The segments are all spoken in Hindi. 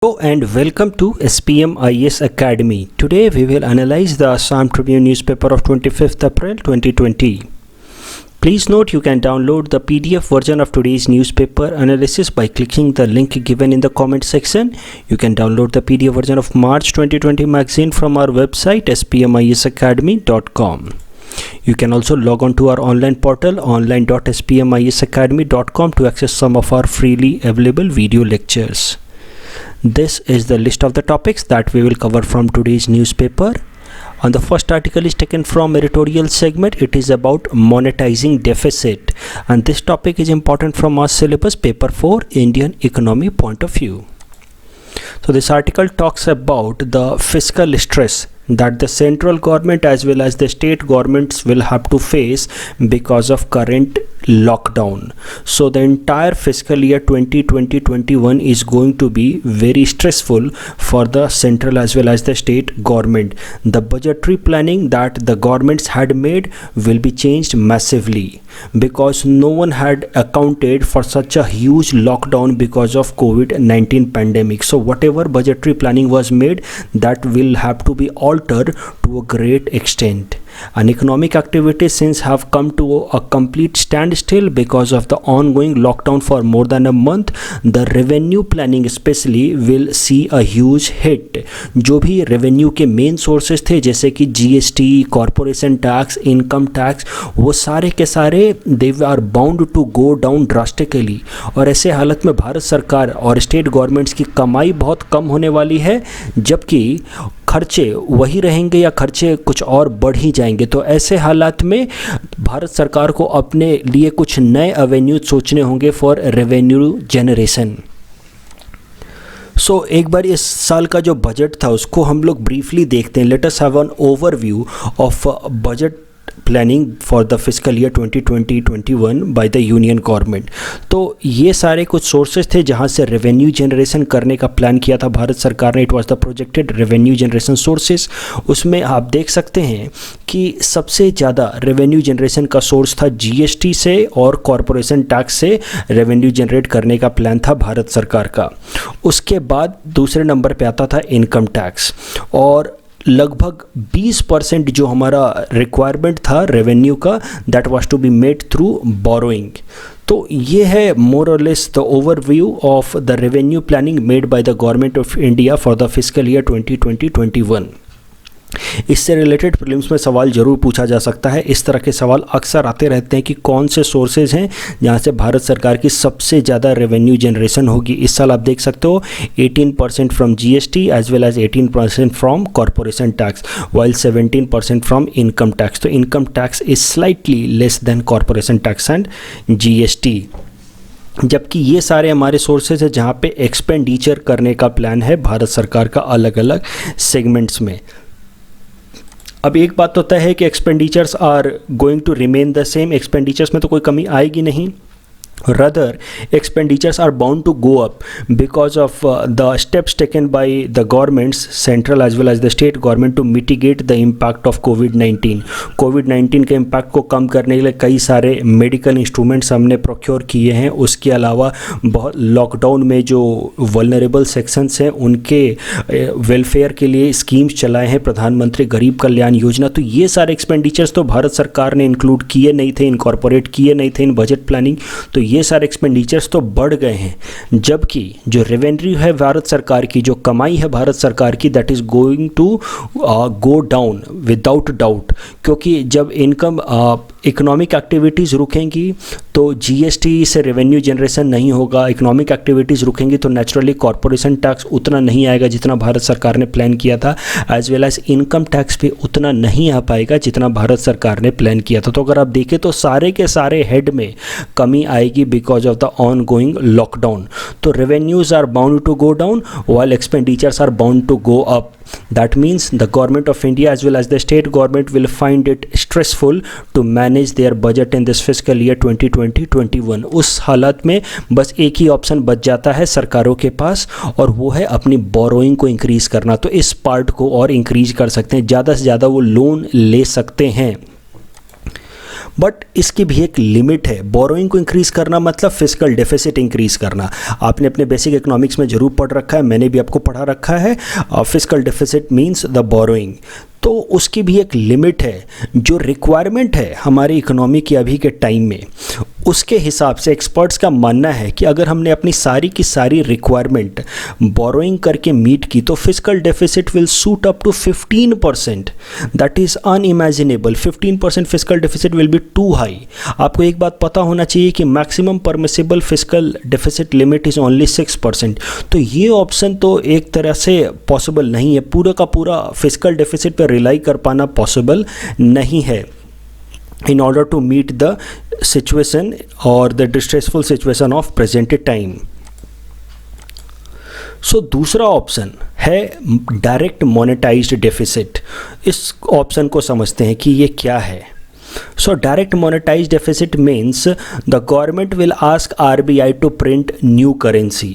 Hello and welcome to SPM IS Academy. Today we will analyze the Assam Tribune newspaper of 25th April 2020. Please note you can download the PDF version of today's newspaper analysis by clicking the link given in the comment section. You can download the PDF version of March 2020 magazine from our website spmisacademy.com. You can also log on to our online portal online.spmisacademy.com to access some of our freely available video lectures. This is the list of the topics that we will cover from today's newspaper. And the first article is taken from editorial segment. It is about monetizing deficit, and this topic is important from our syllabus paper 4 Indian economy point of view. So this article talks about the fiscal stress that the central government as well as the state governments will have to face because of current lockdown. So the entire fiscal year 2020-21 is going to be very stressful for the central as well as the state government. The budgetary planning that the governments had made will be changed massively because no one had accounted for such a huge lockdown because of COVID-19 pandemic. So whatever budgetary planning was made, that will have to be altered to a great extent. And economic activities since have come to a complete standstill because of the ongoing lockdown for more than a month. The revenue planning especially will see a huge hit. जो भी revenue के main sources थे जैसे कि GST, corporation tax, income tax, वो सारे के सारे they are bound to go down drastically. और ऐसे हालत में भारत सरकार और स्टेट गवर्नमेंट्स की कमाई बहुत कम होने वाली है, जबकि खर्चे वही रहेंगे या खर्चे कुछ और बढ़ ही जाएंगे. तो ऐसे हालात में भारत सरकार को अपने लिए कुछ नए एवेन्यू सोचने होंगे फॉर रेवेन्यू जनरेशन. सो एक बार इस साल का जो बजट था उसको हम लोग ब्रीफली देखते हैं. Let us have an overview of budget planning for the physical year 2020-21 by the union government. तो ये सारे कुछ सोर्सेज थे जहां से रेवेन्यू जनरेशन करने का प्लान किया था भारत सरकार ने. It was the projected revenue generation sources. उसमें आप देख सकते हैं कि सबसे ज़्यादा रेवेन्यू जनरेशन का सोर्स था जीएसटी से और कॉरपोरेशन टैक्स से रेवेन्यू जनरेट करने का प्लान था भारत सरकार का. उसके बाद दूसरे नंबर पे आता था इनकम टैक्स, और लगभग 20% जो हमारा रिक्वायरमेंट था रेवेन्यू का, that was to be made through borrowing. तो ये है मोर और less the overview of the revenue planning made by the government of India for the physical year 2020-21. इससे रिलेटेड प्रीलिम्स में सवाल जरूर पूछा जा सकता है. इस तरह के सवाल अक्सर आते रहते हैं कि कौन से सोर्सेज हैं जहां से भारत सरकार की सबसे ज़्यादा रेवेन्यू जनरेशन होगी. इस साल आप देख सकते हो 18% from GST as well as 18% from corporation tax while 17% from income tax. तो income tax is slightly less than corporation tax and GST. जबकि ये सारे हमारे सोर्सेज हैं जहाँ पे एक्सपेंडिचर करने का प्लान है भारत सरकार का अलग अलग सेगमेंट्स में. अब एक बात तो तय है कि expenditures are going to remain the same. Expenditures में तो कोई कमी आएगी नहीं. Rather, expenditures are bound to go up because of the steps taken by the governments, central as well as the state government, to mitigate the impact of COVID-19. COVID-19 के इम्पैक्ट को कम करने के लिए कई सारे मेडिकल इंस्ट्रूमेंट्स हमने प्रोक्योर किए हैं. उसके अलावा बहुत लॉकडाउन में जो वल्नरेबल सेक्शंस हैं उनके वेलफेयर के लिए स्कीम्स चलाए हैं, प्रधानमंत्री गरीब कल्याण योजना. तो ये सारे एक्सपेंडिचर्स तो भारत सरकार ने इंक्लूड किए नहीं थे, इनकॉर्पोरेट किए नहीं थे इन बजट प्लानिंग. तो ये सारे एक्सपेंडिचर्स तो बढ़ गए हैं, जबकि जो रेवेन्यू है भारत सरकार की, जो कमाई है भारत सरकार की, that is going to go down without doubt. क्योंकि जब इनकम इकोनॉमिक एक्टिविटीज़ रुकेंगी तो जीएसटी से रेवेन्यू जनरेशन नहीं होगा. इकोनॉमिक एक्टिविटीज़ रुकेंगी तो नेचुरली कॉरपोरेशन टैक्स उतना नहीं आएगा जितना भारत सरकार ने प्लान किया था, as well as income tax भी उतना नहीं आ पाएगा जितना भारत सरकार ने प्लान किया था. तो अगर आप देखें तो सारे के सारे हेड में कमी आएगी because of the ongoing lockdown. तो revenues are bound to go down while expenditures are bound to go up. That means the government of India as well as the state government will find it stressful to manage their budget in this fiscal year 2020-21. उस हालत में बस एक ही ऑप्शन बच जाता है सरकारों के पास, और वो है अपनी बोरोइंग को इंक्रीज़ करना. तो इस पार्ट को और इंक्रीज कर सकते हैं, ज़्यादा से ज़्यादा वो लोन ले सकते हैं. बट इसकी भी एक लिमिट है। बोरोइंग को इंक्रीज़ करना मतलब फिस्कल डेफिसिट इंक्रीज़ करना। आपने अपने बेसिक इकोनॉमिक्स में ज़रूर पढ़ रखा है, मैंने भी आपको पढ़ा रखा है। Fiscal deficit means the borrowing. तो उसकी भी एक लिमिट है। जो रिक्वायरमेंट है हमारी इकोनॉमी की अभी के टाइम में, उसके हिसाब से एक्सपर्ट्स का मानना है कि अगर हमने अपनी सारी की सारी रिक्वायरमेंट बोरोइंग करके मीट की तो fiscal deficit will suit up to 15%। That is unimaginable. 15% fiscal deficit will be too high. आपको एक बात पता होना चाहिए कि maximum permissible fiscal deficit limit is only 6%। तो ये ऑप्शन तो एक तरह से पॉसिबल नहीं है। पूरा का पूरा फिस्कल डेफिसिट पर रिलाई कर पाना पॉसिबल नहीं है in order to meet the situation or the distressful situation of present time. So दूसरा ऑप्शन है डायरेक्ट मोनेटाइज्ड डेफिसिट। इस ऑप्शन को समझते हैं कि ये क्या है। So direct monetized deficit means the government will ask RBI to print new currency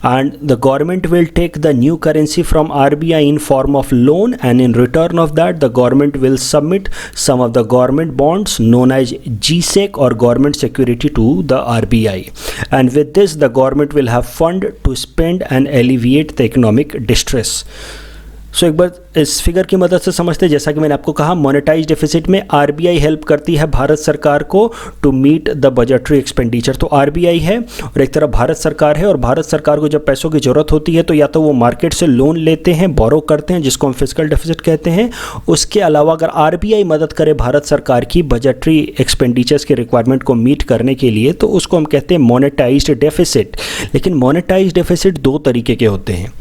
and the government will take the new currency from RBI in form of loan, and in return of that the government will submit some of the government bonds known as GSEC or government security to the RBI, and with this the government will have fund to spend and alleviate the economic distress. सो एक बार इस फिगर की मदद से समझते हैं। जैसा कि मैंने आपको कहा, मोनेटाइज डेफिसिट में आरबीआई हेल्प करती है भारत सरकार को to meet the budgetary expenditure. तो आरबीआई है और एक तरफ भारत सरकार है, और भारत सरकार को जब पैसों की ज़रूरत होती है तो या तो वो मार्केट से लोन लेते हैं, बोरो करते हैं, जिसको हम फिस्कल डेफिसिट कहते हैं। उसके अलावा अगर आरबीआई मदद करे भारत सरकार की बजटरी एक्सपेंडिचर्स के रिक्वायरमेंट को मीट करने के लिए, तो उसको हम कहते हैं मोनेटाइज्ड डेफिसिट। लेकिन मोनेटाइज्ड डेफिसिट दो तरीके के होते हैं।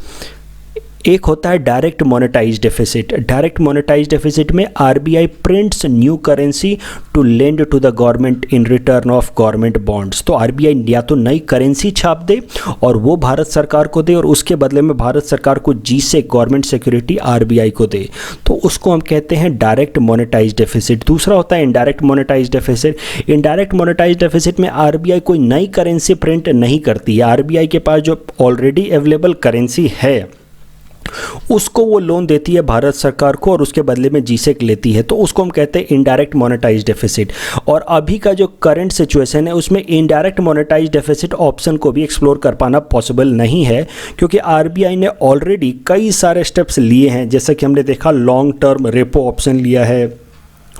एक होता है direct monetise deficit. Direct monetise deficit में RBI prints new currency to lend to the government in return of government bonds. तो आरबीआई या तो नई करेंसी छाप दे और वो भारत सरकार को दे, और उसके बदले में भारत सरकार को जीसे गवर्नमेंट सिक्योरिटी आरबीआई को दे, तो उसको हम कहते हैं डायरेक्ट मोनेटाइज डेफिसिट। दूसरा होता है indirect monetise deficit. Indirect monetise deficit में आरबीआई कोई नई करेंसी प्रिंट नहीं करती है। आरबीआई के पास जो ऑलरेडी अवेलेबल करेंसी है उसको वो लोन देती है भारत सरकार को, और उसके बदले में जीसेक लेती है, तो उसको हम कहते हैं इनडायरेक्ट मोनेटाइज डेफिसिट। और अभी का जो करंट सिचुएशन है उसमें इनडायरेक्ट मोनेटाइज डेफिसिट ऑप्शन को भी एक्सप्लोर कर पाना पॉसिबल नहीं है, क्योंकि आरबीआई ने ऑलरेडी कई सारे स्टेप्स लिए हैं। जैसा कि हमने देखा, लॉन्ग टर्म रेपो ऑप्शन लिया है,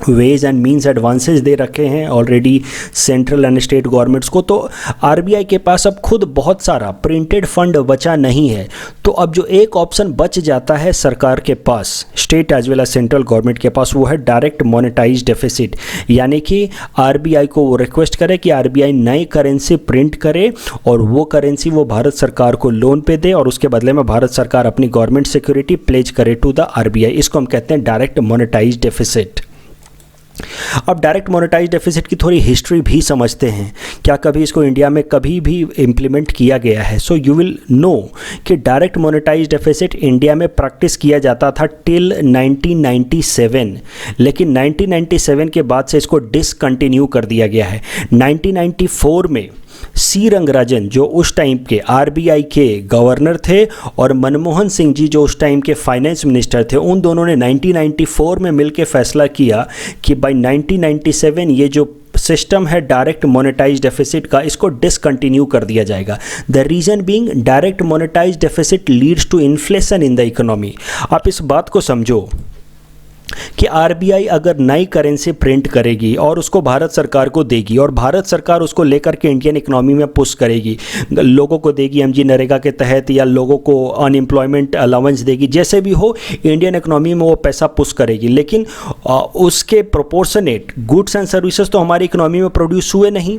वेज एंड मीन्स एडवांसेस दे रखे हैं already central and state governments को। तो आरबीआई के पास अब खुद बहुत सारा प्रिंटेड फंड बचा नहीं है। तो अब जो एक ऑप्शन बच जाता है सरकार के पास, state as well as central government के पास, वो है डायरेक्ट मोनेटाइज डेफिसिट। यानी कि आरबीआई को वो रिक्वेस्ट करे कि आरबीआई नई करेंसी प्रिंट करे और वो करेंसी वो भारत सरकार को लोन पे दे, और उसके बदले में भारत सरकार अपनी गवर्नमेंट सिक्योरिटी प्लेज करे टू द आरबीआई। इसको हम कहते हैं डायरेक्ट मोनेटाइज डेफिसिट। अब डायरेक्ट मोनेटाइज डेफिसिट की थोड़ी हिस्ट्री भी समझते हैं। क्या कभी इसको इंडिया में कभी भी इम्प्लीमेंट किया गया है? सो यू विल नो कि डायरेक्ट मोनेटाइज डेफिसिट इंडिया में प्रैक्टिस किया जाता था टिल 1997, लेकिन 1997 के बाद से इसको डिसकंटिन्यू कर दिया गया है। 1994 में सी रंगराजन जो उस टाइम के आरबीआई के गवर्नर थे, और मनमोहन सिंह जी जो उस टाइम के फाइनेंस मिनिस्टर थे, उन दोनों ने 1994 में मिलकर फैसला किया कि बाय 1997 ये जो सिस्टम है डायरेक्ट मोनेटाइज डेफिसिट का, इसको डिसकंटिन्यू कर दिया जाएगा। The reason being direct monetise deficit leads to inflation in the economy. आप इस बात को समझो कि आरबीआई अगर नई करेंसी प्रिंट करेगी और उसको भारत सरकार को देगी, और भारत सरकार उसको लेकर के इंडियन इकोनॉमी में पुश करेगी, लोगों को देगी एमजी नरेगा के तहत, या लोगों को अनएम्प्लॉयमेंट अलाउंस देगी, जैसे भी हो इंडियन इकोनॉमी में वो पैसा पुश करेगी। लेकिन उसके प्रोपोर्शनेट गुड्स एंड सर्विसेज तो हमारी इकोनॉमी में प्रोड्यूस हुए नहीं।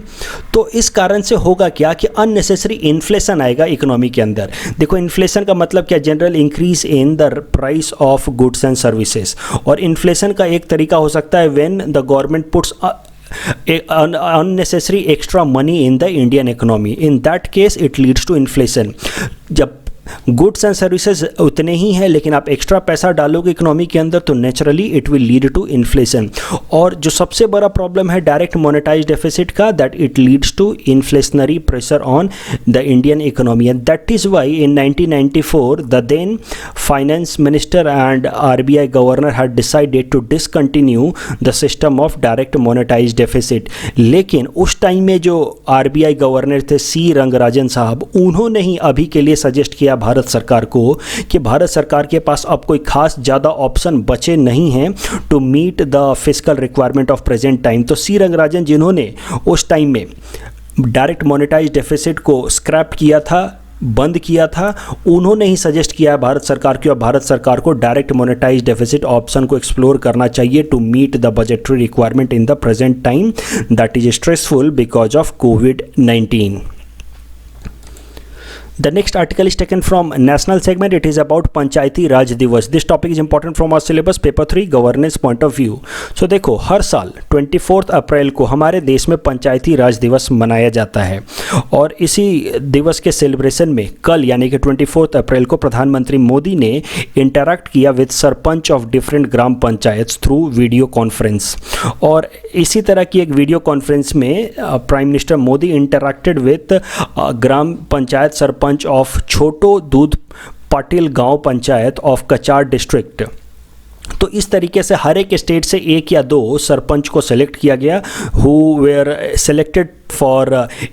तो इस कारण से होगा क्या कि अननेसेसरी इन्फ्लेशन आएगा इकोनॉमी के अंदर। देखो, इन्फ्लेशन का मतलब क्या? General increase in the price of goods and services. और इन्फ्लेशन का एक तरीका हो सकता है when the government puts unnecessary extra money in the Indian economy. In that case it leads to inflation. जब गुड्स एंड सर्विसेज उतने ही हैं, लेकिन आप एक्स्ट्रा पैसा डालोगे इकोनॉमी के अंदर तो naturally it will lead to inflation. और जो सबसे बड़ा प्रॉब्लम है डायरेक्ट मोनेटाइज डेफिसिट का, that it leads to inflationary pressure on the Indian economy, and that is why in 1994 the then finance minister and RBI governor had decided to discontinue the system of direct monetise deficit. लेकिन उस टाइम में जो RBI गवर्नर थे C रंगराजन साहब, उन्होंने ही अभी के लिए सजेस्ट किया भारत सरकार को कि भारत सरकार के पास अब कोई खास ज़्यादा ऑप्शन बचे नहीं हैं to meet the fiscal requirement of present time. तो C रंगराजन जिन्होंने उस टाइम में डायरेक्ट मोनेटाइज डेफिसिट को स्क्रैप किया था, बंद किया था, उन्होंने ही सजेस्ट किया है भारत सरकार की, और भारत सरकार को डायरेक्ट मोनेटाइज डेफिसिट ऑप्शन को एक्सप्लोर करना चाहिए to meet the budgetary requirement in the present time that is stressful because of COVID-19. The next article is taken from national segment. It is about Panchayati Raj Divas. This topic is important from our syllabus paper 3 governance point of view. So देखो, हर साल 24 अप्रैल को हमारे देश में पंचायती राज दिवस मनाया जाता है, और इसी दिवस के सेलिब्रेशन में कल यानी कि 24 अप्रैल को प्रधानमंत्री मोदी ने इंटरैक्ट किया with sarpanch of different gram panchayat through video conference. और इसी तरह की एक वीडियो कॉन्फ्रेंस में prime minister Modi interacted with gram panchayat sarpanch of छोटो दूध पाटिल गांव पंचायत ऑफ कचार डिस्ट्रिक्ट। तो इस तरीके से हर एक स्टेट से एक या दो सरपंच को सेलेक्ट किया गया, who were selected for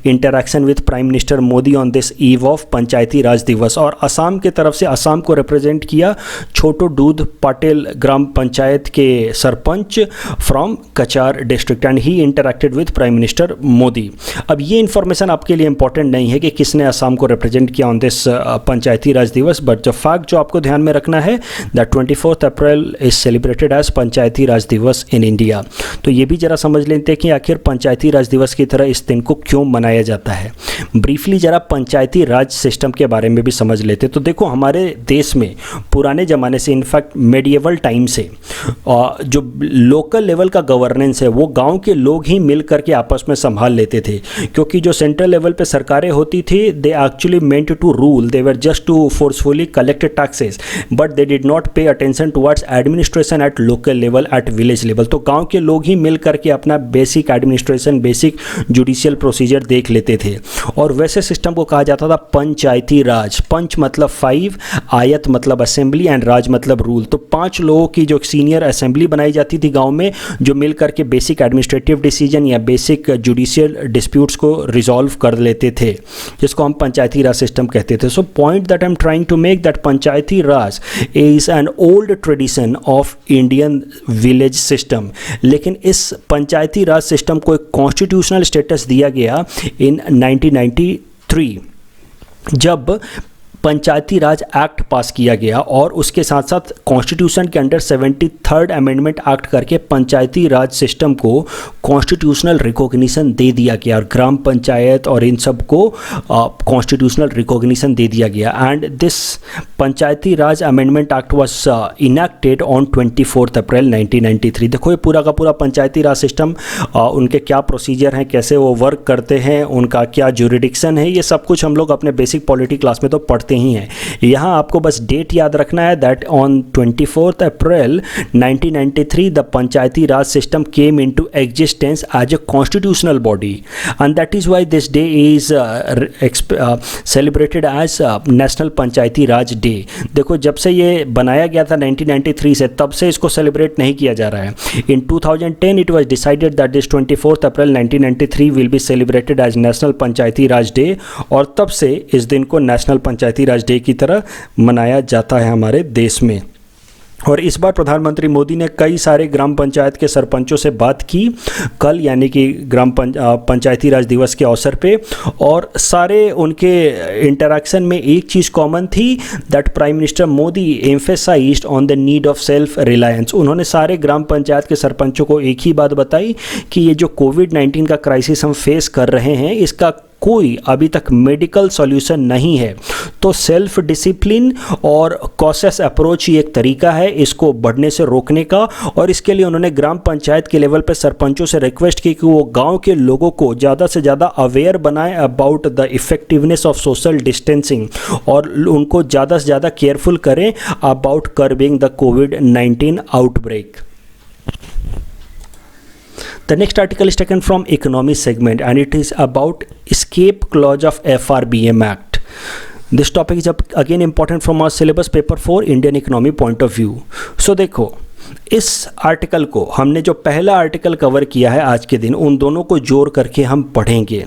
interaction with prime minister Modi on this eve of Panchayati Raj Diwas. और असम के तरफ से असम को रिप्रेजेंट किया छोटो दूध पाटिल ग्राम पंचायत के sarpanch from Cachar district, and he interacted with prime minister Modi. अब ये इन्फॉर्मेशन आपके लिए इंपॉर्टेंट नहीं है कि किसने असम को रिप्रेजेंट किया ऑन दिस पंचायती राज दिवस, बट जो फैक्ट जो आपको ध्यान में रखना है that 24 April is celebrated as Panchayati Raj Diwas in India. तो ये भी जरा समझ लेते हैं कि आखिर पंचायती राज दिवस की तरह इस दिन को क्यों मनाया जाता है। ब्रीफली जरा पंचायती राज सिस्टम के बारे में भी समझ लेते हैं। तो देखो, हमारे देश में पुराने ज़माने से, इनफैक्ट मेडिएवल टाइम से, जो लोकल लेवल का गवर्नेंस है वो गांव के लोग ही मिल करके आपस में संभाल लेते थे, क्योंकि जो सेंट्रल लेवल पे सरकारें होती थी they actually meant to rule, they were just to forcefully collect taxes, but they did not pay attention towards administration at local level, at village level. तो गाँव के लोग ही मिल करके अपना basic administration, basic judicial procedure देख लेते थे, और वैसे सिस्टम को कहा जाता था पंचायती राज। पंच मतलब 5, आयत मतलब असेंबली, एंड राज मतलब रूल। तो 5 लोगों की जो सीनियर असेंबली बनाई जाती थी गांव में, जो मिल करके बेसिक एडमिनिस्ट्रेटिव डिसीजन या बेसिक जुडिशियल डिस्प्यूट्स को रिजॉल्व कर लेते थे, जिसको हम पंचायती राज सिस्टम कहते थे। So point that I am trying to make that Panchayati Raj is an old tradition of Indian village system. लेकिन इस पंचायती राज सिस्टम को एक कॉन्स्टिट्यूशनल स्टेटस दिया गया इन 1993, जब पंचायती राज एक्ट पास किया गया, और उसके साथ साथ कॉन्स्टिट्यूशन के अंडर 73rd अमेंडमेंट एक्ट करके पंचायती राज सिस्टम को कॉन्स्टिट्यूशनल रिकॉग्निशन दे दिया गया, और ग्राम पंचायत और इन सब को कॉन्स्टिट्यूशनल रिकॉग्निशन दे दिया गया। And this Panchayati Raj amendment act was enacted on 24 April 1993। देखो, ये पूरा का पूरा पंचायती राज सिस्टम, उनके क्या प्रोसीजर हैं, कैसे वो वर्क करते हैं, उनका क्या ज्यूरिडिक्शन है, ये सब कुछ हम लोग अपने बेसिक पॉलिटी क्लास में तो पढ़ते ही हैं। यहाँ आपको बस डेट याद रखना है that on 24 April 1993 the Panchayati Raj system came into existence as a constitutional body, and that is why this day is celebrated as national Panchayati Raj day. देखो, जब से ये बनाया गया था 1993 से, तब से इसको सेलिब्रेट नहीं किया जा रहा है। In 2010 it was decided that this 24 April 1993 will be celebrated as national Panchayati Raj day, और तब से इस दिन को नेशनल पंचायती राज डे की तरह मनाया जाता है हमारे देश में। और इस बार प्रधानमंत्री मोदी ने कई सारे ग्राम पंचायत के सरपंचों से बात की कल, यानी कि पंचायती राज दिवस के अवसर पे, और सारे उनके इंटरैक्शन में एक चीज़ कॉमन थी that prime minister Modi emphasised on the need of self reliance. उन्होंने सारे ग्राम पंचायत के सरपंचों को एक ही बात बताई कि ये जो COVID-19 का क्राइसिस हम फेस कर रहे हैं, इसका कोई अभी तक मेडिकल सॉल्यूशन नहीं है। तो सेल्फ डिसिप्लिन और कॉशियस अप्रोच ही एक तरीका है इसको बढ़ने से रोकने का। और इसके लिए उन्होंने ग्राम पंचायत के लेवल पर सरपंचों से रिक्वेस्ट की कि वो गांव के लोगों को ज़्यादा से ज़्यादा अवेयर बनाएं about the effectiveness of social distancing और उनको ज़्यादा से ज़्यादा केयरफुल करें about curbing the covid outbreak. The next article is taken from economy segment and it is about escape clause of FRBM Act. This topic is again important from our syllabus paper 4 Indian economy point of view. So देखो इस आर्टिकल को हमने जो पहला आर्टिकल कवर किया है आज के दिन उन दोनों को जोड़ करके हम पढ़ेंगे।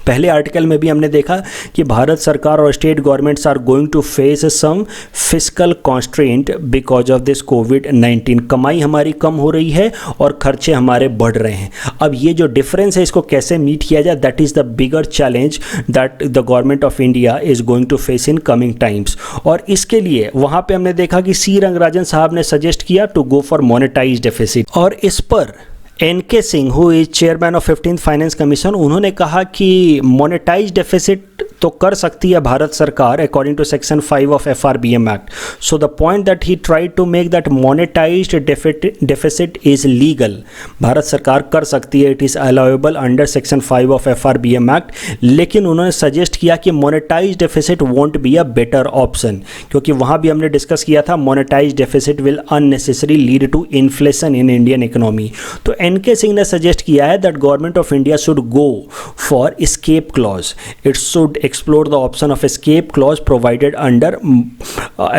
पहले आर्टिकल में भी हमने देखा कि भारत सरकार और state governments are going to face some fiscal constraint because of this कोविड-19। कमाई हमारी कम हो रही है और खर्चे हमारे बढ़ रहे हैं। अब ये जो डिफरेंस है इसको कैसे मीट किया जाए, that is the bigger challenge that the government of India is going to face in coming times. और इसके लिए वहाँ पे हमने देखा कि सी रंगराजन साहब ने सजेस्ट किया to go for monetised deficit और इस पर N K. Singh who is chairman of 15th finance commission उन्होंने कहा कि मोनेटाइज डेफिसिट तो कर सकती है भारत सरकार according to section 5 of FRBM act. So the point that he tried to make that monetised deficit is legal, Bharat सरकार कर सकती है, it is allowable under section 5 of FRBM act. लेकिन उन्होंने सजेस्ट किया कि monetise deficit won't be a better option, क्योंकि वहाँ भी हमने डिस्कस किया था monetise deficit will unnecessary lead to inflation in Indian economy. तो एन.के. सिंह ने सजेस्ट किया है that government of India should go for escape clause, it should explore the option of escape clause provided under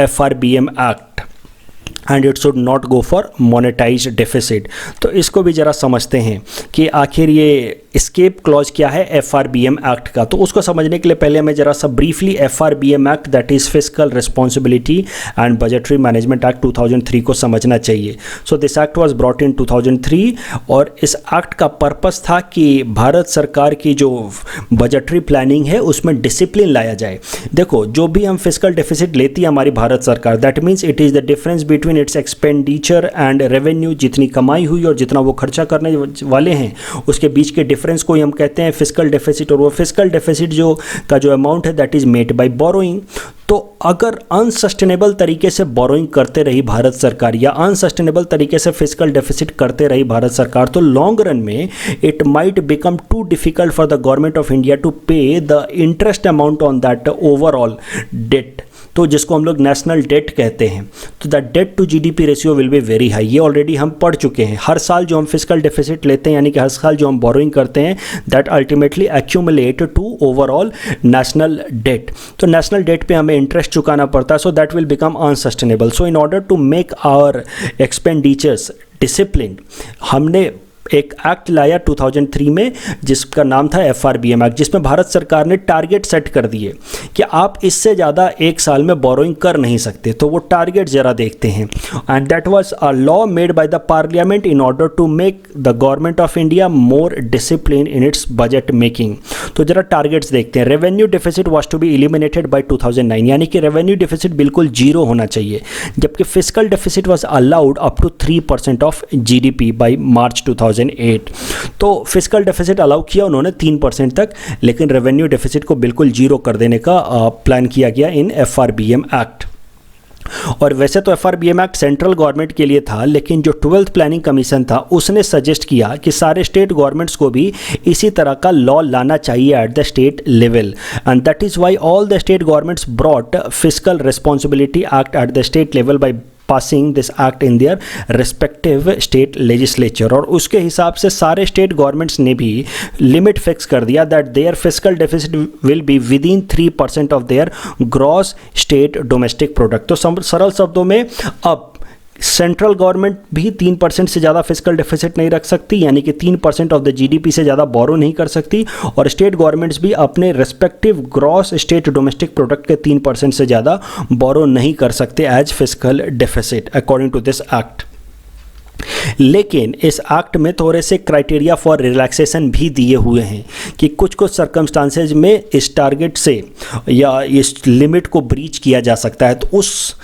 FRBM Act and it should not go for monetized deficit। तो इसको भी ज़रा समझते हैं कि आखिर ये एस्केप क्लॉज क्या है FRBM एक्ट का। तो उसको समझने के लिए पहले हमें ज़रा सा briefly FRBM act that is fiscal responsibility and budgetary management act 2003 को समझना चाहिए। So this act was brought in 2003 और इस एक्ट का पर्पस था कि भारत सरकार की जो बजटरी प्लानिंग है उसमें डिसिप्लिन लाया जाए। देखो जो भी हम फिस्कल डेफिसिट लेती है हमारी भारत सरकार, that means it is the difference between its expenditure and revenue, जितनी कमाई हुई और जितना वो खर्चा करने वाले हैं उसके बीच के डिफरेंस को ही हम कहते हैं फिस्कल डेफिसिट। और वो फिस्कल डेफिसिट जो अमाउंट है that is made by borrowing. तो अगर अनसस्टेनेबल तरीके से बोरोइंग करते रही भारत सरकार या अनसस्टेनेबल तरीके से फिस्कल डेफिसिट करते रही भारत सरकार, तो लॉन्ग रन में it might become too difficult for the government of India to pay the interest amount on that overall debt, तो जिसको हम लोग नेशनल डेट कहते हैं। तो the debt to GDP ratio will be very high. ये ऑलरेडी हम पढ़ चुके हैं। हर साल जो हम फिस्कल डेफिसिट लेते हैं यानी कि हर साल जो हम बोरोइंग करते हैं that ultimately accumulate to overall national debt. तो नेशनल डेट पे हमें इंटरेस्ट चुकाना पड़ता है, so that will become unsustainable. So in order to make our expenditures discipline, हमने एक एक्ट लाया 2003 में जिसका नाम था FRBM एक्ट, जिसमें भारत सरकार ने टारगेट सेट कर दिए कि आप इससे ज़्यादा एक साल में बोरोइंग कर नहीं सकते। तो वो टारगेट ज़रा देखते हैं and that was a law made by the parliament in order to make the government of India more discipline in its budget making. तो ज़रा टारगेट्स देखते हैं। Revenue deficit was to be eliminated by 2009, यानी कि रेवेन्यू डेफिसिट बिल्कुल जीरो होना चाहिए, जबकि fiscal deficit was allowed up to 3% of GDP by March 2008। तो फिस्कल डेफिसिट अलाउ किया उन्होंने 3% तक, लेकिन रेवेन्यू डेफिसिट को बिल्कुल जीरो कर देने का प्लान किया गया इन FRBM एक्ट। और वैसे तो FRBM एक्ट सेंट्रल गवर्नमेंट के लिए था, लेकिन जो 12th प्लानिंग कमीशन था उसने सजेस्ट किया कि सारे स्टेट गवर्नमेंट्स को भी इसी तरह का लॉ लाना चाहिए at the state level, and that is why all the state governments brought fiscal responsibility act at the state level by passing this act in their respective state legislature। और उसके हिसाब से सारे स्टेट गवर्नमेंट्स ने भी लिमिट फिक्स कर दिया that their fiscal deficit will be within 3% of their gross state domestic product. तो सरल शब्दों में अब सेंट्रल गवर्नमेंट भी 3% से ज़्यादा फिस्कल डेफिसिट नहीं रख सकती, यानी कि 3% ऑफ द GDP से ज़्यादा बोरो नहीं कर सकती, और स्टेट गवर्नमेंट्स भी अपने respective gross state domestic product के 3% से ज़्यादा बोरो नहीं कर सकते as fiscal deficit according to this act. लेकिन इस एक्ट में थोड़े से क्राइटेरिया फॉर रिलैक्सेशन भी दिए हुए हैं कि कुछ कुछ सर्कमस्टांसेज में इस टारगेट से या इस लिमिट को ब्रीच किया जा सकता है। तो उस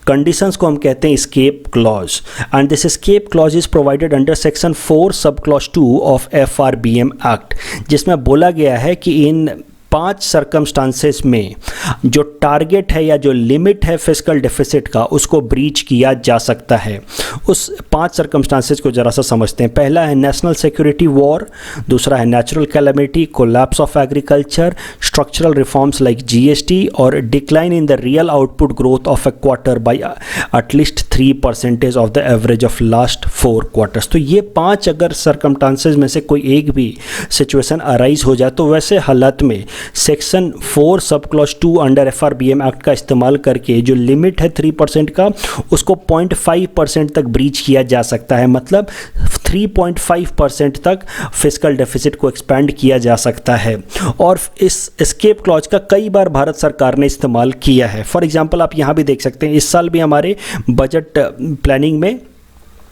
कंडीशंस को हम कहते हैं escape clause, and this escape clause is provided under section 4 sub clause 2 of FRBM Act, जिसमें बोला गया है कि इन 5 सर्कमस्टांसेस में जो टारगेट है या जो लिमिट है फिस्कल डेफिसिट का उसको ब्रीच किया जा सकता है। उस 5 सर्कमस्टांसेस को ज़रा सा समझते हैं। पहला है नेशनल सिक्योरिटी वॉर, दूसरा है natural calamity, collapse of agriculture, structural reforms like GST और decline in the real output growth of a quarter by at least 3% of the average of last 4 quarters. तो ये 5 अगर सर्कमस्टांसेस में से कोई एक भी सिचुएशन अराइज हो जाए तो वैसे हालत में section 4 sub clause 2 under FRBM act का इस्तेमाल करके जो लिमिट है 3% का उसको 0.5% तक ब्रीच किया जा सकता है। मतलब 3.5% तक फिस्कल डेफिसिट को एक्सपैंड किया जा सकता है और इस एस्केप क्लॉज का कई बार भारत सरकार ने इस्तेमाल किया है। फॉर एग्जांपल आप यहाँ भी देख सकते हैं, इस साल भी हमारे बजट प्लानिंग में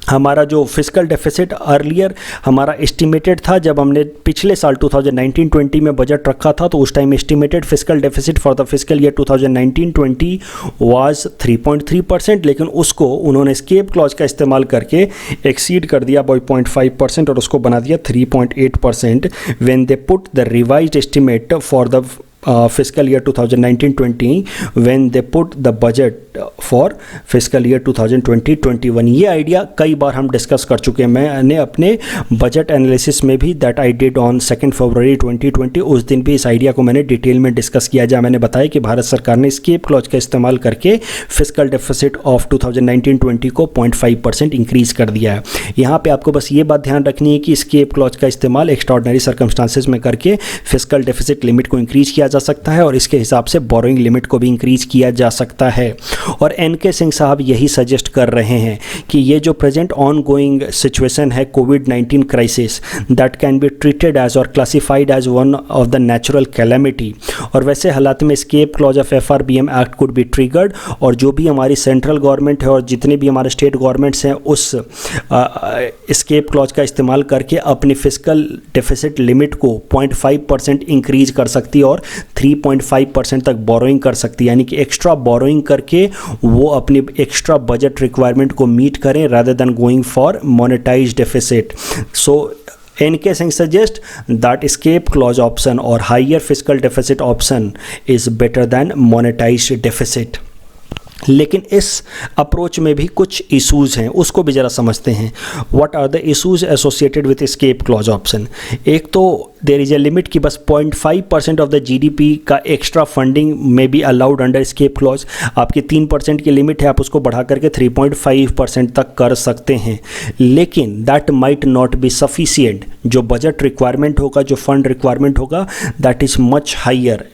हमारा जो फिस्कल डेफिसिट अर्लियर हमारा एस्टिमेटेड था, जब हमने पिछले साल 2019-20 में बजट रखा था तो उस time estimated fiscal deficit for the fiscal year 2019-20 was 3.3%, लेकिन उसको उन्होंने एस्केप क्लॉज का इस्तेमाल करके एक्सीड कर दिया बाय 0.5% और उसको बना दिया 3.8% when they put the revised estimate for the fiscal year 2019-20 when they put the budget for fiscal year 2020-21। ये आइडिया कई बार हम डिस्कस कर चुके हैं। मैंने अपने बजट एनालिसिस में भी दैट आई डिड ऑन 2 फरवरी 2020 उस दिन भी इस आइडिया को मैंने डिटेल में डिस्कस किया। जहाँ मैंने बताया कि भारत सरकार ने एस्केप क्लॉज का इस्तेमाल करके फिस्कल डेफिसिट ऑफ 2019-20 को 0.5% इंक्रीज कर दिया है। यहाँ पे आपको बस ये बात ध्यान रखनी है कि एस्केप क्लॉज का इस्तेमाल एक्स्ट्राऑर्डिनरी सर्कमस्टांसेस में करके फिस्कल डेफिसिट लिमिट को इंक्रीज किया जा सकता है और इसके हिसाब से बोरोइंग लिमिट को भी इंक्रीज किया जा सकता है। और एनके सिंह साहब यही सजेस्ट कर रहे हैं कि ये जो प्रेजेंट ऑन गोइंग सिचुएशन है कोविड-19 crisis that can be treated as और classified as one of the natural calamity, और वैसे हालात में escape clause of FRBM act could be triggered और जो भी हमारी सेंट्रल गवर्नमेंट है और जितने भी हमारे स्टेट गवर्नमेंट्स हैं उस एस्केप क्लॉज का इस्तेमाल करके अपनी फिस्कल डेफिसिट लिमिट को 0.5% इंक्रीज कर सकती है और 3.5% तक बोरोइंग कर सकती है, यानी कि एक्स्ट्रा बोरोइंग करके वो अपनी एक्स्ट्रा बजट रिक्वायरमेंट को मीट करें rather than going for monetised deficit. So NK Singh suggests that escape clause option or higher fiscal deficit option is better than monetized deficit। लेकिन इस अप्रोच में भी कुछ इश्यूज़ हैं, उसको भी ज़रा समझते हैं। What are the issues associated with escape clause option? एक तो देयर इज़ ए लिमिट कि बस 0.5% ऑफ द GDP का एक्स्ट्रा फंडिंग में be allowed under escape clause. आपकी 3% की लिमिट है, आप उसको बढ़ा करके 3.5% तक कर सकते हैं, लेकिन that might not be sufficient. जो बजट रिक्वायरमेंट होगा, जो फंड रिक्वायरमेंट होगा, दैट इज़ मच हाइयर।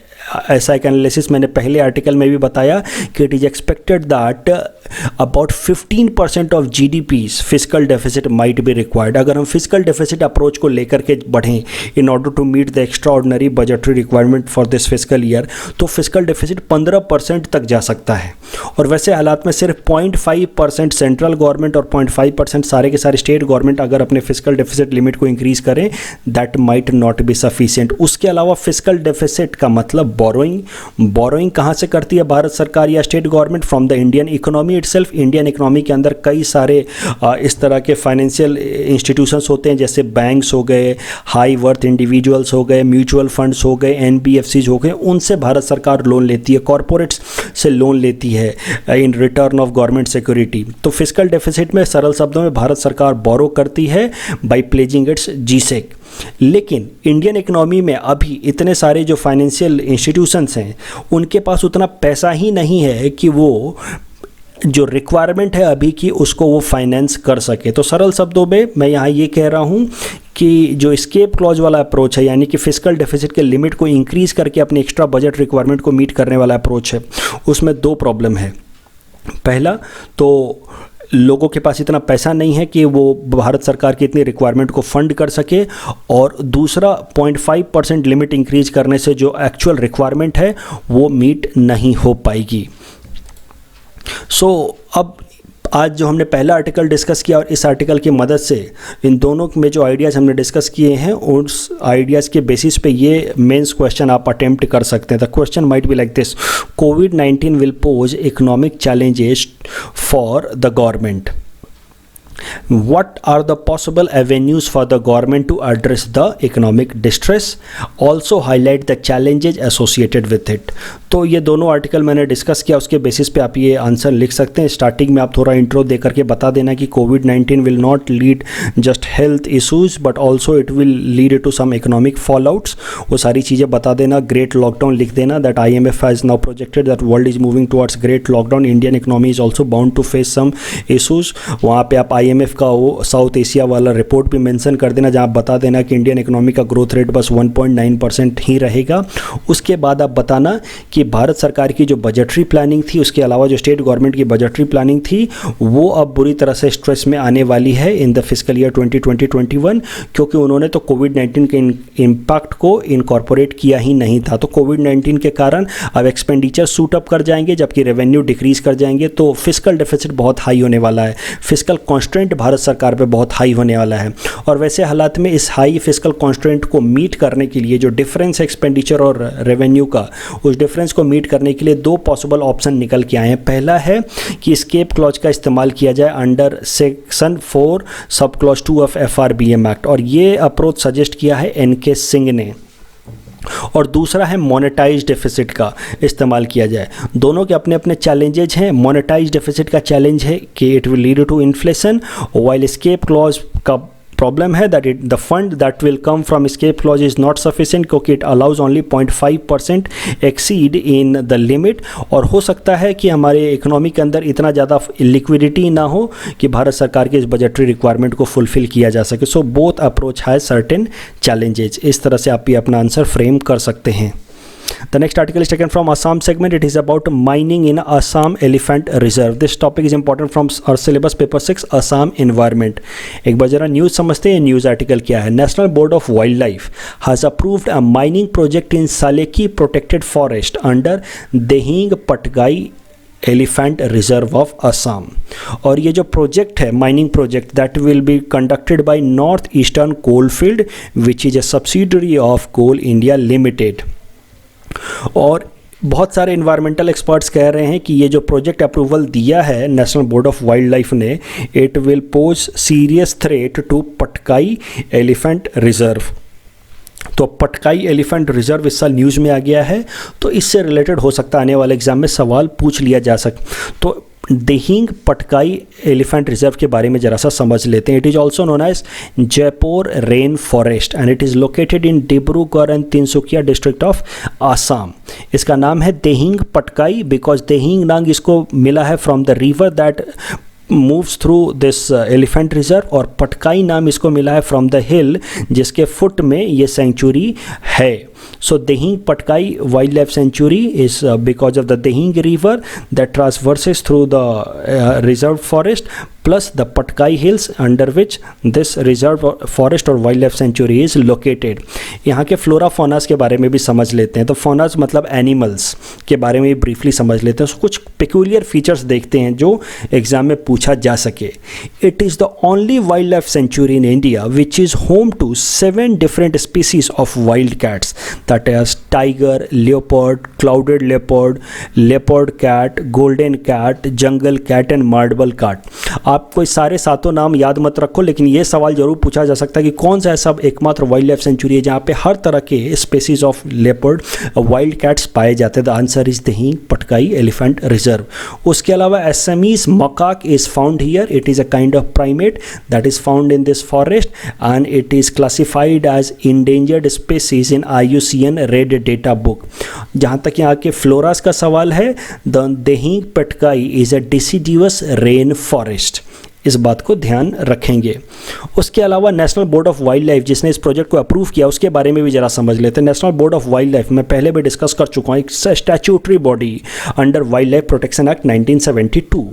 ऐसा एक एनालिसिस मैंने पहले आर्टिकल में भी बताया कि it is expected that about 15% of GDP's fiscal deficit might be required. अगर हम फिस्कल डेफिसिट अप्रोच को लेकर के बढ़ें in order to meet the extraordinary budgetary requirement for this fiscal year, तो फिस्कल डेफिसिट 15% तक जा सकता है। और वैसे हालात में सिर्फ 0.5% सेंट्रल गवर्नमेंट और 0.5% सारे के सारे स्टेट गवर्नमेंट अगर अपने फिस्कल डेफिसिट लिमिट को इंक्रीज करें, that might not be sufficient. उसके अलावा फिस्कल डेफिसिट का मतलब बोरोइंग कहाँ से करती है भारत सरकार या state government? From the Indian economy itself. Indian economy के अंदर कई सारे इस तरह के फाइनेंशियल इंस्टीट्यूशंस होते हैं, जैसे बैंक्स हो गए, हाई वर्थ इंडिविजुअल्स हो गए, म्यूचुअल फंड्स हो गए, NBFCs हो गए, उनसे भारत सरकार लोन लेती है, कॉरपोरेट्स से लोन लेती है इन रिटर्न ऑफ गवर्नमेंट सिक्योरिटी। तो फिस्कल डेफिसिट में सरल शब्दों में भारत सरकार बोरो करती है बाय प्लेजिंग इट्स GSEC। लेकिन इंडियन इकोनॉमी में अभी इतने सारे जो फाइनेंशियल इंस्टीट्यूशंस हैं उनके पास उतना पैसा ही नहीं है कि वो जो रिक्वायरमेंट है अभी की उसको वो फाइनेंस कर सके। तो सरल शब्दों में मैं यहाँ ये कह रहा हूँ कि जो एस्केप क्लॉज वाला अप्रोच है, यानी कि फिस्कल डेफिसिट के लिमिट को इंक्रीज करके अपनी एक्स्ट्रा बजट रिक्वायरमेंट को मीट करने वाला अप्रोच है, उसमें 2 प्रॉब्लम है। पहला तो लोगों के पास इतना पैसा नहीं है कि वो भारत सरकार की इतनी रिक्वायरमेंट को फंड कर सके, और दूसरा 0.5% लिमिट इंक्रीज करने से जो एक्चुअल रिक्वायरमेंट है वो मीट नहीं हो पाएगी। सो अब आज जो हमने पहला आर्टिकल डिस्कस किया और इस आर्टिकल की मदद से इन दोनों में जो आइडियाज़ हमने डिस्कस किए हैं उस आइडियाज़ के बेसिस पे ये मेंस क्वेश्चन आप अटेम्प्ट कर सकते हैं। The question might be like this: covid will pose economic challenges for the government. What are the possible avenues for the government to address the economic distress? Also highlight the challenges associated with it. तो ये दोनों आर्टिकल मैंने डिस्कस किया, उसके बेसिस पे आप ये आंसर लिख सकते हैं। स्टार्टिंग में आप थोड़ा इंट्रो दे करके बता देना कि कोविड-19 will not lead just health issues but also it will lead to some economic fallouts. वो सारी चीज़ें बता देना। ग्रेट लॉकडाउन लिख देना, that IMF has now projected that world is moving towards great lockdown. Indian economy is also bound to face some issues. वहाँ पे आप IMF का वो साउथ एशिया वाला रिपोर्ट भी मेंशन कर देना, जहाँ बता देना कि इंडियन इकोनॉमी का ग्रोथ रेट बस 1.9% ही रहेगा. उसके बाद आप बताना कि भारत सरकार की जो बजटरी प्लानिंग थी, उसके अलावा जो स्टेट गवर्नमेंट की बजटरी प्लानिंग थी, वो अब बुरी तरह से स्ट्रेस में आने वाली है इन द फिस्कल ईयर 2020-21, क्योंकि उन्होंने तो कोविड-19 के इम्पैक्ट को इनकॉर्पोरेट किया ही नहीं था. तो कोविड-19 के कारण अब एक्सपेंडिचर सूट अप कर जाएंगे जबकि रेवेन्यू डिक्रीज कर जाएंगे. तो फिस्कल डेफिसिट बहुत हाई होने वाला है. फिस्कल कॉन्स्टेंट भारत सरकार पे बहुत हाई होने वाला है. और वैसे हालात में इस हाई फिस्कल कॉन्स्टेंट को मीट करने के लिए जो डिफरेंस है एक्सपेंडिचर और रेवेन्यू का, उस डिफरेंस को मीट करने के लिए दो पॉसिबल ऑप्शन निकल के आए हैं. पहला है कि एस्केप क्लॉज का इस्तेमाल किया जाए under section 4 sub clause 2 of FRBM act, और ये अप्रोच सजेस्ट किया है NK सिंह ने. और दूसरा है मोनेटाइज डेफिसिट का इस्तेमाल किया जाए. दोनों के अपने अपने चैलेंजेज हैं. मोनेटाइज डेफिसिट का चैलेंज है कि it will lead to inflation, while escape clause का प्रॉब्लम है that the fund that will come from escape clause is not sufficient, क्योंकि it allows only 0.5% exceed in the limit. और हो सकता है कि हमारे इकोनॉमी के अंदर इतना ज़्यादा लिक्विडिटी ना हो कि भारत सरकार के इस बजटरी रिक्वायरमेंट को फुलफिल किया जा सके. So both approach has certain challenges. इस तरह से आप ये अपना आंसर फ्रेम कर सकते हैं. The next article is taken from Assam segment. It is about mining in Assam Elephant Reserve. This topic is important from our syllabus paper 6 Assam Environment. एक बार जरा न्यूज़ समझते हैं. न्यूज़ आर्टिकल क्या है? National Board of Wildlife has approved a mining project in Saleki Protected Forest under Dehing Patgai elephant reserve of Assam. और ये जो प्रोजेक्ट है, mining project, that will be conducted by north eastern coalfield which is a subsidiary of coal India limited. और बहुत सारे इन्वायरमेंटल एक्सपर्ट्स कह रहे हैं कि ये जो प्रोजेक्ट अप्रूवल दिया है national board of wildlife ने, it will pose serious threat to Patkai elephant reserve. तो पटकाई एलिफेंट रिजर्व इस साल न्यूज़ में आ गया है, तो इससे रिलेटेड हो सकता है आने वाले एग्जाम में सवाल पूछ लिया जा सके. तो देहिंग पटकाई एलिफेंट रिजर्व के बारे में जरा सा समझ लेते हैं. It is also known as Jaipur rain forest and it is located in Dibrugarh and Tinsukia district of Assam. इसका नाम है देहिंग पटकाई बिकॉज देहिंग नाम इसको मिला है from the river that moves through this elephant reserve, और पटकाई नाम इसको मिला है फ्रॉम द हिल जिसके फुट में ये सेंचुरी है. So Dehing Patkai Wildlife Sanctuary is because of the Dehing River that traverses through the reserved forest plus the Patkai Hills under which this reserved forest or wildlife sanctuary is located. यहाँ के फ्लोरा फोनास के बारे में भी समझ लेते हैं. तो फोनास मतलब एनिमल्स के बारे में भी ब्रीफली समझ लेते हैं. कुछ पेक्यूलियर फीचर्स देखते हैं जो एग्जाम में पूछा जा सके. It is the only wild life sanctuary in India which is home to 7 different species of wild cats, that is tiger, leopard, clouded leopard, leopard cat, golden cat, jungle cat and marble cat. आप कोई सारे सातों नाम याद मत रखो, लेकिन ये सवाल जरूर पूछा जा सकता है कि कौन सा ऐसा एकमात्र वाइल्ड लाइफ सेंचुरी है जहाँ पे हर तरह के species of leopard wild cats पाए जाते हैं. The answer is Dehing Patkai elephant reserve. उसके अलावा Assamese macaque is found here. It is a kind of primate that is found in this forest and it is classified as endangered species in IUCN red data book. जहाँ तक यहाँ के फ्लोरास का सवाल है, the Dehing Patkai is a deciduous rain forest. इस बात को ध्यान रखेंगे. उसके अलावा national board of wild life जिसने इस प्रोजेक्ट को अप्रूव किया उसके बारे में भी जरा समझ लेते हैं. National board of wild life मैं पहले भी डिस्कस कर चुका हूँ. It's a statutory body under wild life protection act 1972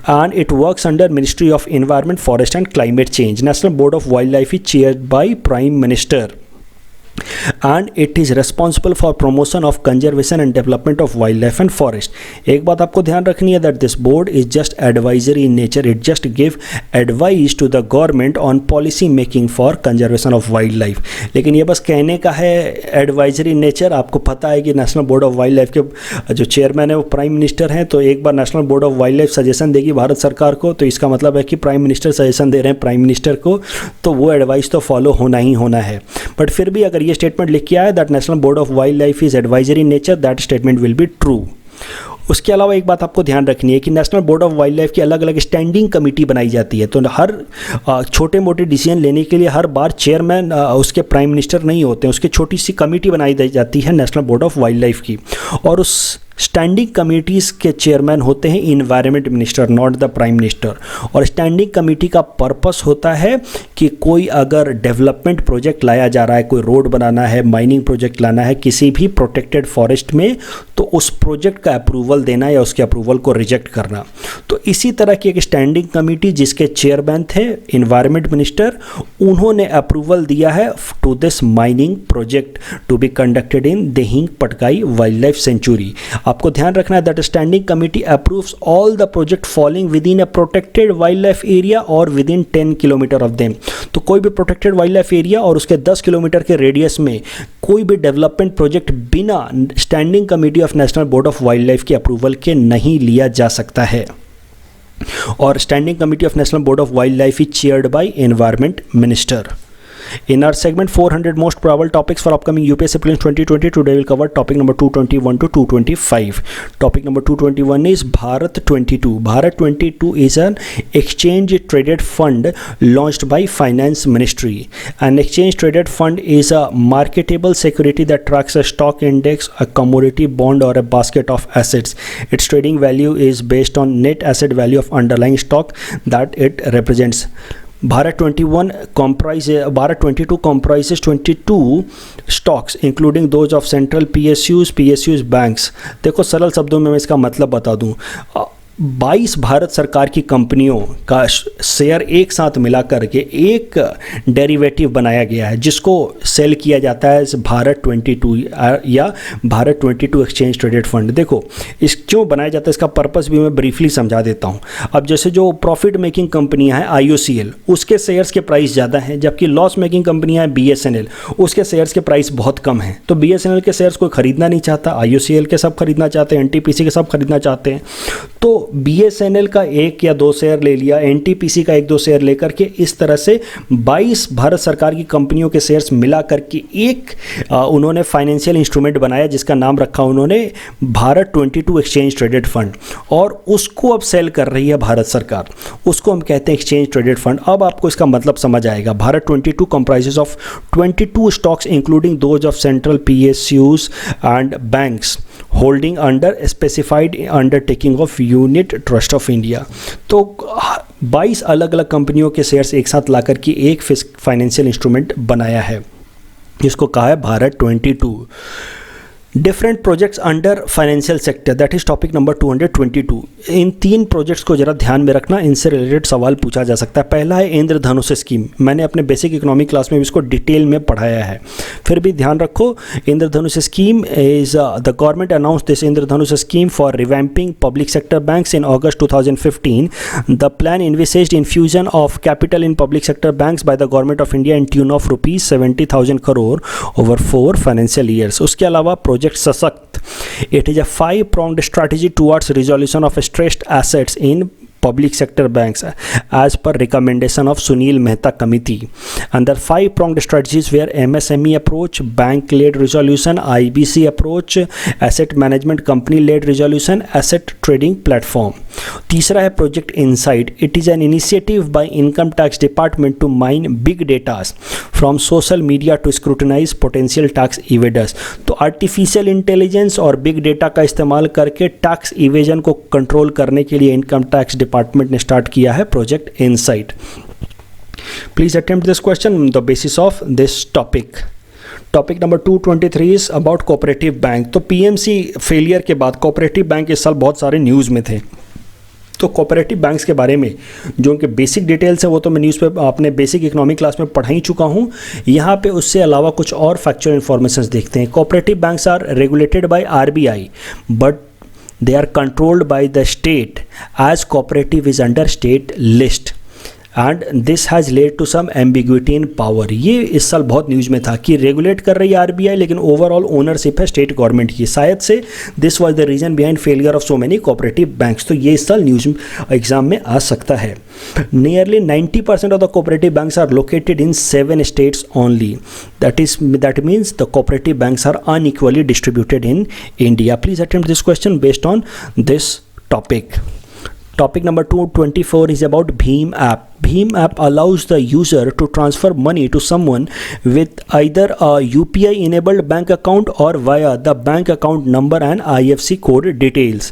and it works under ministry of environment, forest and climate change. National board of wild life is chaired by prime minister and it is responsible for promotion of conservation and development of wildlife and forest. एक बात आपको ध्यान रखनी है that this board is just advisory in nature. It just give advice to the government on policy making for conservation of wildlife. लेकिन ये बस कहने का है advisory in nature. आपको पता है कि national board of wild life के जो चेयरमैन है वो प्राइम मिनिस्टर हैं, तो एक बार national board of wildlife suggestion देगी भारत सरकार को, तो इसका मतलब है कि प्राइम मिनिस्टर सजेशन दे रहे हैं प्राइम मिनिस्टर को, तो वो एडवाइस तो फॉलो होना ही होना है. बट फिर भी अगर ये स्टेटमेंट लिख के आया that national board of wild life is advisory in nature, that statement will be true. उसके अलावा एक बात आपको ध्यान रखनी है कि national board of wild life की अलग अलग स्टैंडिंग कमेटी बनाई जाती है, तो हर छोटे मोटे डिसीजन लेने के लिए हर बार चेयरमैन उसके प्राइम मिनिस्टर नहीं होते हैं, उसकी छोटी सी कमेटी बनाई जाती है national board of wild life की, और उस स्टैंडिंग कमेटीज़ के चेयरमैन होते हैं environment minister, not the prime minister. और स्टैंडिंग कमेटी का पर्पस होता है कि कोई अगर डेवलपमेंट प्रोजेक्ट लाया जा रहा है, कोई रोड बनाना है, माइनिंग प्रोजेक्ट लाना है किसी भी प्रोटेक्टेड फॉरेस्ट में, तो उस प्रोजेक्ट का अप्रूवल देना या उसके अप्रूवल को रिजेक्ट करना. तो इसी तरह की एक स्टैंडिंग कमेटी जिसके चेयरमैन थे इन्वायरमेंट मिनिस्टर, उन्होंने अप्रूवल दिया है to this mining project to be conducted in Dehing Patkai wild life sanctuary. आपको ध्यान रखना है that standing committee approves all the project falling within a protected wildlife area और within 10 kilometre of them. तो कोई भी प्रोटेक्टेड वाइल्ड लाइफ एरिया और उसके 10 किलोमीटर के रेडियस में कोई भी डेवलपमेंट प्रोजेक्ट बिना standing committee of national board of wild life के अप्रूवल के नहीं लिया जा सकता है. और standing committee of national board of wild life is chaired by environment minister. In our segment 400 most probable topics for upcoming UPSC prelims 2020, today we'll cover topic number 221 to 225. Topic number 221 is Bharat 22. Bharat 22 is an exchange traded fund launched by Finance Ministry. An exchange traded fund is a marketable security that tracks a stock index, a commodity, bond or a basket of assets. Its trading value is based on net asset value of underlying stock that it represents. Bharat 22 comprises 22 stocks including those of central PSUs, banks. देखो सरल शब्दों में मैं इसका मतलब बता दूं. 22 भारत सरकार की कंपनियों का शेयर एक साथ मिला करके एक डेरिवेटिव बनाया गया है जिसको सेल किया जाता है भारत 22 या भारत 22 एक्सचेंज ट्रेडेड फंड. देखो इस क्यों बनाया जाता है इसका पर्पस भी मैं ब्रीफली समझा देता हूँ. अब जैसे जो प्रॉफिट मेकिंग कंपनियाँ हैं IOCL, उसके शेयर्स के प्राइस ज़्यादा हैं, जबकि लॉस मेकिंग कंपनियाँ हैं BSNL, उसके शेयर्स के प्राइस बहुत कम हैं. तो BSNL के शेयर्स कोई ख़रीदना नहीं चाहता, IOCL के सब खरीदना चाहते हैं, NTPC के सब खरीदना चाहते हैं. तो BSNL का 1 या 2 शेयर ले लिया, NTPC का 1-2 शेयर लेकर के इस तरह से 22 भारत सरकार की कंपनियों के शेयर्स मिला करके एक उन्होंने फाइनेंशियल इंस्ट्रूमेंट बनाया जिसका नाम रखा उन्होंने भारत 22 एक्सचेंज ट्रेडेड फंड, और उसको अब सेल कर रही है भारत सरकार. उसको हम कहते हैं एक्सचेंज ट्रेडेड फंड. अब आपको इसका मतलब समझ आएगा. Bharat 22 comprises of 22 stocks including those of central PSUs and banks holding under specified undertaking of unit trust of India. तो 22 अलग अलग कंपनियों के शेयर्स एक साथ लाकर के एक फाइनेंशियल इंस्ट्रूमेंट बनाया है जिसको कहा है Bharat 22. Different projects under financial sector, that is topic number 222. In 3 projects को जरा ध्यान में रखना, इनसे रिलेटेड सवाल पूछा जा सकता है. पहला है इंद्रधनुष स्कीम. मैंने अपने बेसिक इकोनॉमिक क्लास में इसको डिटेल में पढ़ाया है, फिर भी ध्यान रखो. Indradhanush scheme is the government announce this Indradhanush scheme for revamping public sector banks in August 2015. द प्लान envisaged infusion of capital in public sector banks by the government of India in tune of rupees 70,000 crore over 4 financial years. उसके अलावा प्रोजेक्ट सशक्त, it is a 5-pronged strategy towards resolution of stressed assets in public sector banks as per recommendation of Sunil Mehta committee. Under 5-pronged strategies were MSME approach, bank led resolution, IBC approach, asset management company led resolution, asset trading platform. तीसरा है project insight. It is an initiative by income tax department to mine big datas from social media to scrutinize potential tax evaders. तो आर्टिफिशियल इंटेलिजेंस और बिग डेटा का इस्तेमाल करके टैक्स इवेजन को कंट्रोल करने के लिए इनकम टैक्स डिपार्टमेंट ने स्टार्ट किया है project insight. Please attempt this question on the basis of this topic. Topic number 223 is about cooperative bank. तो PMC फेलियर के बाद कोऑपरेटिव बैंक इस साल बहुत सारे न्यूज़ में थे. तो कोऑपरेटिव बैंक्स के बारे में जो उनके बेसिक डिटेल्स है वो तो मैं न्यूज़ पे अपने बेसिक इकोनॉमिक क्लास में पढ़ा ही चुका हूँ। यहाँ पे उससे अलावा कुछ और फैक्चुअल इन्फॉर्मेशन देखते हैं। Cooperative banks are regulated by RBI but they are controlled by the state as cooperative is under state list and this has led to some ambiguity in power। ये इस साल बहुत न्यूज़ में था कि रेगुलेट कर रही है आरबीआई लेकिन ओवरऑल ओनरशिप है स्टेट गवर्नमेंट की। शायद से this was the reason behind failure of so many cooperative banks. तो ये इस साल न्यूज़ एग्जाम में आ सकता है। Nearly 90% of the cooperative banks are located in 7 states only। that means the cooperative banks are unequally distributed in India। Please attempt this question based on this topic। Topic number 224 is about Bheem app। Bheem app allows the user to transfer money to someone with either a UPI enabled bank account or via the bank account number and IFSC code details।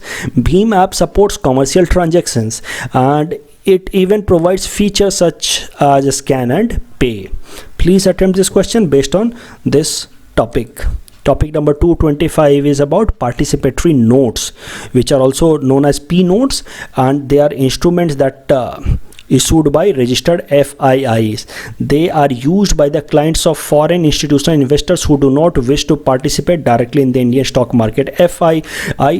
Bheem app supports commercial transactions and it even provides features such as scan and pay। Please attempt this question based on this topic। Topic number 225 is about participatory notes, which are also known as P notes, and they are instruments that issued by registered FIIs। They are used by the clients of foreign institutional investors who do not wish to participate directly in the Indian stock market। FII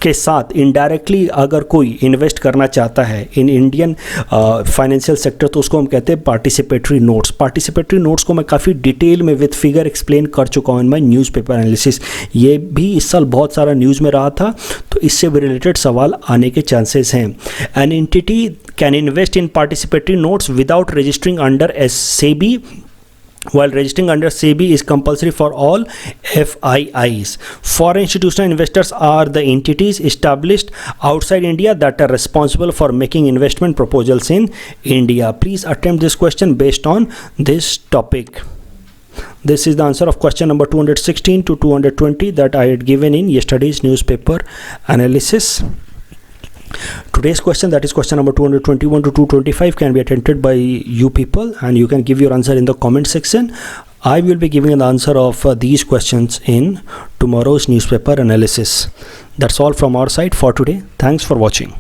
के साथ इनडायरेक्टली अगर कोई इन्वेस्ट करना चाहता है इन इंडियन फाइनेंशियल सेक्टर तो उसको हम कहते हैं पार्टिसिपेटरी नोट्स। पार्टिसिपेटरी नोट्स को मैं काफ़ी डिटेल में विद फिगर एक्सप्लेन कर चुका हूँ इन माई न्यूज़पेपर एनालिसिस। ये भी इस साल बहुत सारा न्यूज़ में रहा था तो इससे भी रिलेटेड सवाल आने के चांसेस हैं। An entity can invest in participatory notes without registering under SEBI, while registering under SEBI is compulsory for all FIIs। Foreign institutional investors are the entities established outside India that are responsible for making investment proposals in India। Please attempt this question based on this topic। This is the answer of question number 216 to 220 that I had given in yesterday's newspaper analysis। Today's question, that is question number 221 to 225, can be attempted by you people and you can give your answer in the comment section। I will be giving an answer of these questions in tomorrow's newspaper analysis। That's all from our side for today। Thanks for watching।